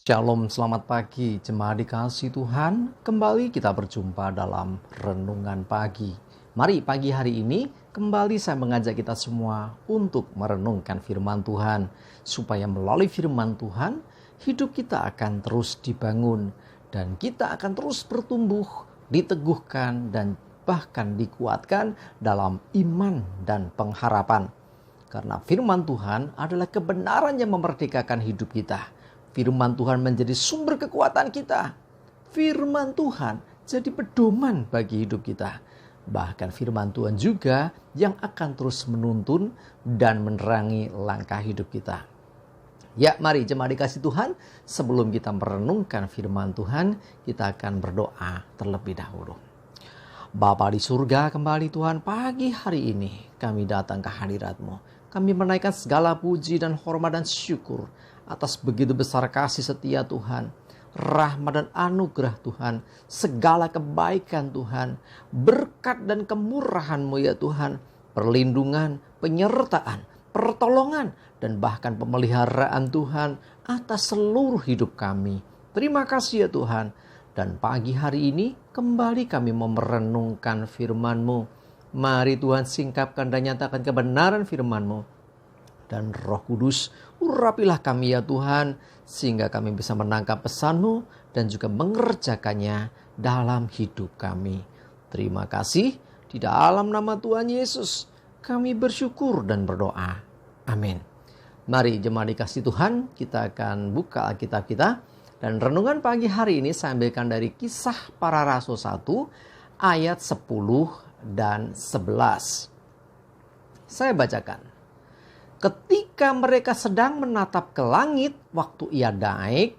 Shalom, selamat pagi, jemaat dikasihi Tuhan. Kembali kita berjumpa dalam renungan pagi. Mari pagi hari ini kembali saya mengajak kita semua untuk merenungkan firman Tuhan. Supaya melalui firman Tuhan, hidup kita akan terus dibangun. Dan kita akan terus bertumbuh, diteguhkan, dan bahkan dikuatkan dalam iman dan pengharapan. Karena firman Tuhan adalah kebenaran yang memerdekakan hidup kita. Firman Tuhan menjadi sumber kekuatan kita. Firman Tuhan jadi pedoman bagi hidup kita. Bahkan firman Tuhan juga yang akan terus menuntun dan menerangi langkah hidup kita. Ya, mari jemaat dikasih Tuhan, sebelum kita merenungkan firman Tuhan, kita akan berdoa terlebih dahulu. Bapa di surga, kembali Tuhan, pagi hari ini kami datang ke hadirat-Mu. Kami menaikkan segala puji dan hormat dan syukur atas begitu besar kasih setia Tuhan, rahmat dan anugerah Tuhan, segala kebaikan Tuhan, berkat dan kemurahan-Mu ya Tuhan, perlindungan, penyertaan, pertolongan, dan bahkan pemeliharaan Tuhan atas seluruh hidup kami. Terima kasih ya Tuhan. Dan pagi hari ini kembali kami merenungkan firman-Mu. Mari Tuhan singkapkan dan nyatakan kebenaran firman-Mu. Dan Roh Kudus, urapilah kami ya Tuhan, sehingga kami bisa menangkap pesan-Mu dan juga mengerjakannya dalam hidup kami. Terima kasih, di dalam nama Tuhan Yesus kami bersyukur dan berdoa. Amin. Mari jemaat dikasih Tuhan, kita akan buka Alkitab kita. Dan renungan pagi hari ini saya ambilkan dari Kisah Para Rasul 1 ayat 10 dan 11. Saya bacakan. Ketika mereka sedang menatap ke langit waktu ia naik,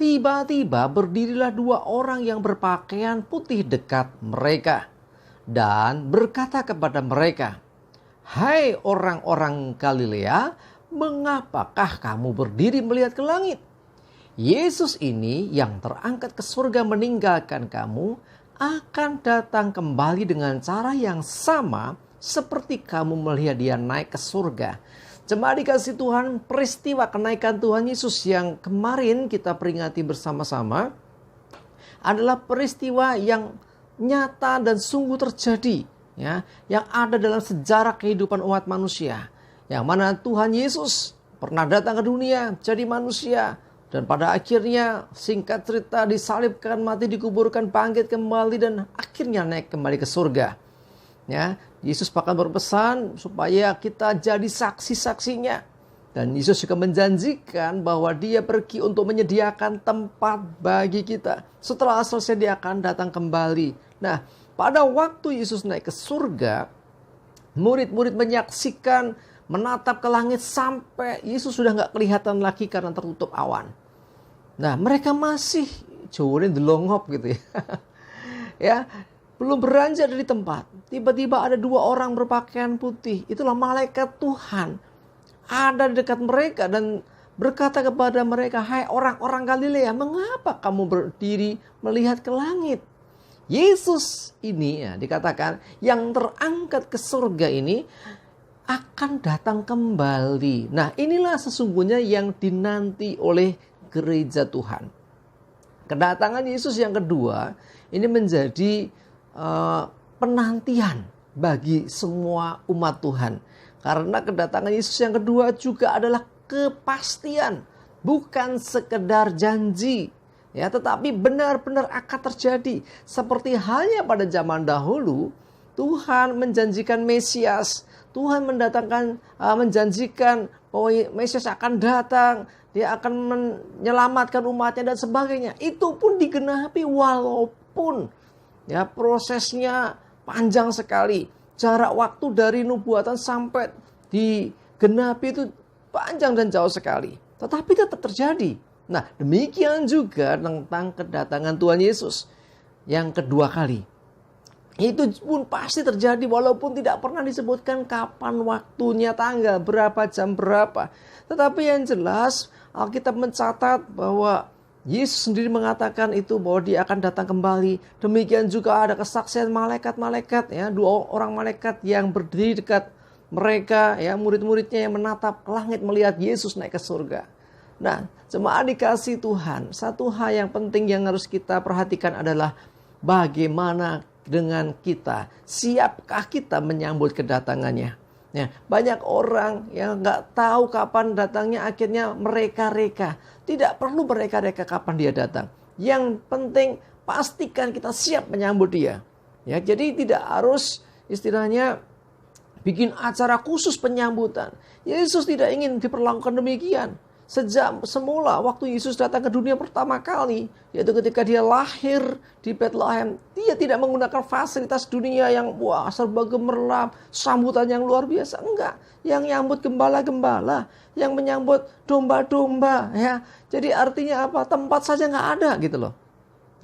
tiba-tiba berdirilah dua orang yang berpakaian putih dekat mereka dan berkata kepada mereka, "Hai orang-orang Galilea, mengapakah kamu berdiri melihat ke langit? Yesus ini yang terangkat ke surga meninggalkan kamu akan datang kembali dengan cara yang sama seperti kamu melihat dia naik ke surga." Jemaat dikasih Tuhan, peristiwa kenaikan Tuhan Yesus yang kemarin kita peringati bersama-sama adalah peristiwa yang nyata dan sungguh terjadi, ya, yang ada dalam sejarah kehidupan umat manusia. Yang mana Tuhan Yesus pernah datang ke dunia jadi manusia, dan pada akhirnya singkat cerita disalibkan, mati, dikuburkan, bangkit kembali, dan akhirnya naik kembali ke surga. Ya, Yesus bahkan berpesan supaya kita jadi saksi-saksinya. Dan Yesus juga menjanjikan bahwa dia pergi untuk menyediakan tempat bagi kita. Setelah selesai dia akan datang kembali. Nah, pada waktu Yesus naik ke surga, murid-murid menyaksikan, menatap ke langit sampai Yesus sudah gak kelihatan lagi karena tertutup awan. Nah, mereka masih jauhin delongop gitu ya. Ya, belum beranjak dari tempat. Tiba-tiba ada dua orang berpakaian putih. Itulah malaikat Tuhan. Ada di dekat mereka dan berkata kepada mereka, "Hai orang-orang Galilea, mengapa kamu berdiri melihat ke langit?" Yesus ini ya dikatakan yang terangkat ke surga ini akan datang kembali. Nah, inilah sesungguhnya yang dinanti oleh gereja Tuhan. Kedatangan Yesus yang kedua ini menjadi penantian bagi semua umat Tuhan. Karena kedatangan Yesus yang kedua juga adalah kepastian, bukan sekedar janji, ya, tetapi benar-benar akan terjadi. Seperti halnya pada zaman dahulu, Tuhan menjanjikan Mesias, Tuhan menjanjikan bahwa Mesias akan datang, dia akan menyelamatkan umatnya dan sebagainya. Itu pun digenapi walaupun ya prosesnya panjang sekali. Jarak waktu dari nubuatan sampai digenapi itu panjang dan jauh sekali. Tetapi tetap terjadi. Nah, demikian juga tentang kedatangan Tuhan Yesus yang kedua kali. Itu pun pasti terjadi walaupun tidak pernah disebutkan kapan waktunya, tanggal berapa, jam berapa. Tetapi yang jelas Alkitab mencatat bahwa Yesus sendiri mengatakan itu bahwa dia akan datang kembali. Demikian juga ada kesaksian malaikat-malaikat, ya, dua orang malaikat yang berdiri dekat mereka, ya, murid-muridnya yang menatap ke langit melihat Yesus naik ke surga. Nah, jemaat dikasih Tuhan, satu hal yang penting yang harus kita perhatikan adalah bagaimana dengan kita. Siapkah kita menyambut kedatangannya? Ya, banyak orang yang nggak tahu kapan datangnya, akhirnya mereka-reka. Tidak perlu mereka-reka kapan dia datang. Yang penting pastikan kita siap menyambut dia. Ya, jadi tidak harus istilahnya bikin acara khusus penyambutan. Yesus tidak ingin diperlakukan demikian. Sejak semula waktu Yesus datang ke dunia pertama kali, yaitu ketika dia lahir di Bethlehem, dia tidak menggunakan fasilitas dunia yang wah serba gemerlap, sambutan yang luar biasa. Enggak, yang nyambut gembala-gembala, yang menyambut domba-domba, ya. Jadi artinya apa? Tempat saja nggak ada gitu loh.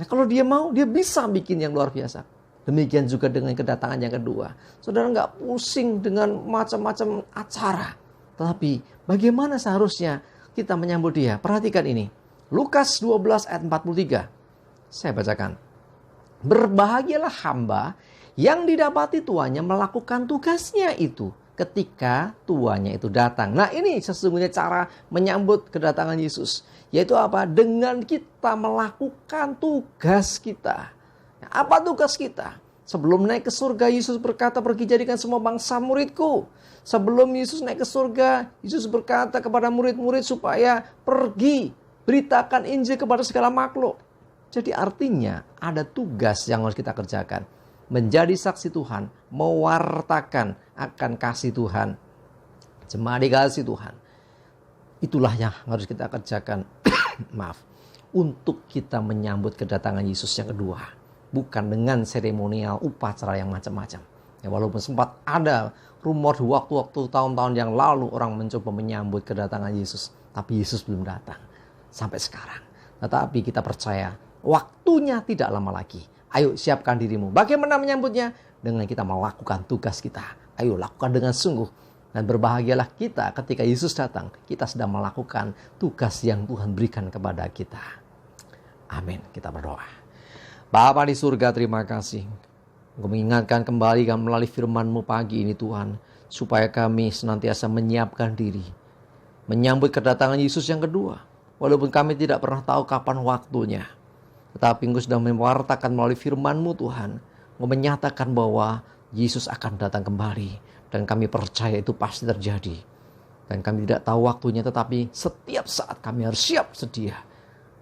Nah, kalau dia mau, dia bisa bikin yang luar biasa. Demikian juga dengan kedatangan yang kedua. Saudara nggak pusing dengan macam-macam acara. Tetapi bagaimana seharusnya kita menyambut dia? Perhatikan ini. Lukas 12 ayat 43. Saya bacakan. Berbahagialah hamba yang didapati tuannya melakukan tugasnya itu ketika tuannya itu datang. Nah, ini sesungguhnya cara menyambut kedatangan Yesus. Yaitu apa? Dengan kita melakukan tugas kita. Apa tugas kita? Sebelum naik ke surga, Yesus berkata, pergi jadikan semua bangsa muridku. Sebelum Yesus naik ke surga, Yesus berkata kepada murid-murid supaya pergi beritakan Injil kepada segala makhluk. Jadi artinya ada tugas yang harus kita kerjakan. Menjadi saksi Tuhan, mewartakan akan kasih Tuhan. Jemaat dikasih Tuhan. Itulah yang harus kita kerjakan. Maaf. Untuk kita menyambut kedatangan Yesus yang kedua. Bukan dengan seremonial upacara yang macam-macam. Ya, walaupun sempat ada rumor di waktu-waktu tahun-tahun yang lalu orang mencoba menyambut kedatangan Yesus. Tapi Yesus belum datang sampai sekarang. Tetapi kita percaya waktunya tidak lama lagi. Ayo siapkan dirimu. Bagaimana menyambutnya? Dengan kita melakukan tugas kita. Ayo lakukan dengan sungguh. Dan berbahagialah kita ketika Yesus datang. Kita sedang melakukan tugas yang Tuhan berikan kepada kita. Amin. Kita berdoa. Bapa di surga, terima kasih. Engkau mengingatkan kembali kami melalui firman-Mu pagi ini Tuhan. Supaya kami senantiasa menyiapkan diri. Menyambut kedatangan Yesus yang kedua. Walaupun kami tidak pernah tahu kapan waktunya. Tetapi Engkau sudah mewartakan melalui firman-Mu Tuhan. Engkau menyatakan bahwa Yesus akan datang kembali. Dan kami percaya itu pasti terjadi. Dan kami tidak tahu waktunya, tetapi setiap saat kami harus siap sedia.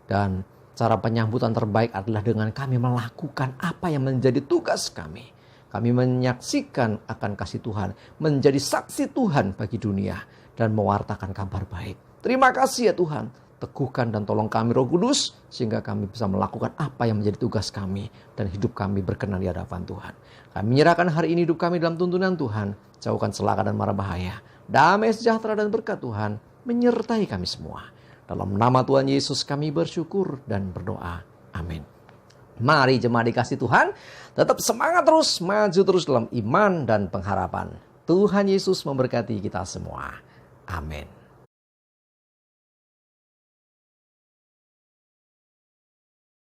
Dan cara penyambutan terbaik adalah dengan kami melakukan apa yang menjadi tugas kami. Kami menyaksikan akan kasih Tuhan, menjadi saksi Tuhan bagi dunia, dan mewartakan kabar baik. Terima kasih ya Tuhan, teguhkan dan tolong kami Roh Kudus, sehingga kami bisa melakukan apa yang menjadi tugas kami, dan hidup kami berkenan di hadapan Tuhan. Kami menyerahkan hari ini hidup kami dalam tuntunan Tuhan, jauhkan celaka dan mara bahaya. Damai sejahtera dan berkat Tuhan menyertai kami semua. Dalam nama Tuhan Yesus kami bersyukur dan berdoa. Amin. Mari jemaat dikasih Tuhan, tetap semangat terus, maju terus dalam iman dan pengharapan. Tuhan Yesus memberkati kita semua. Amin.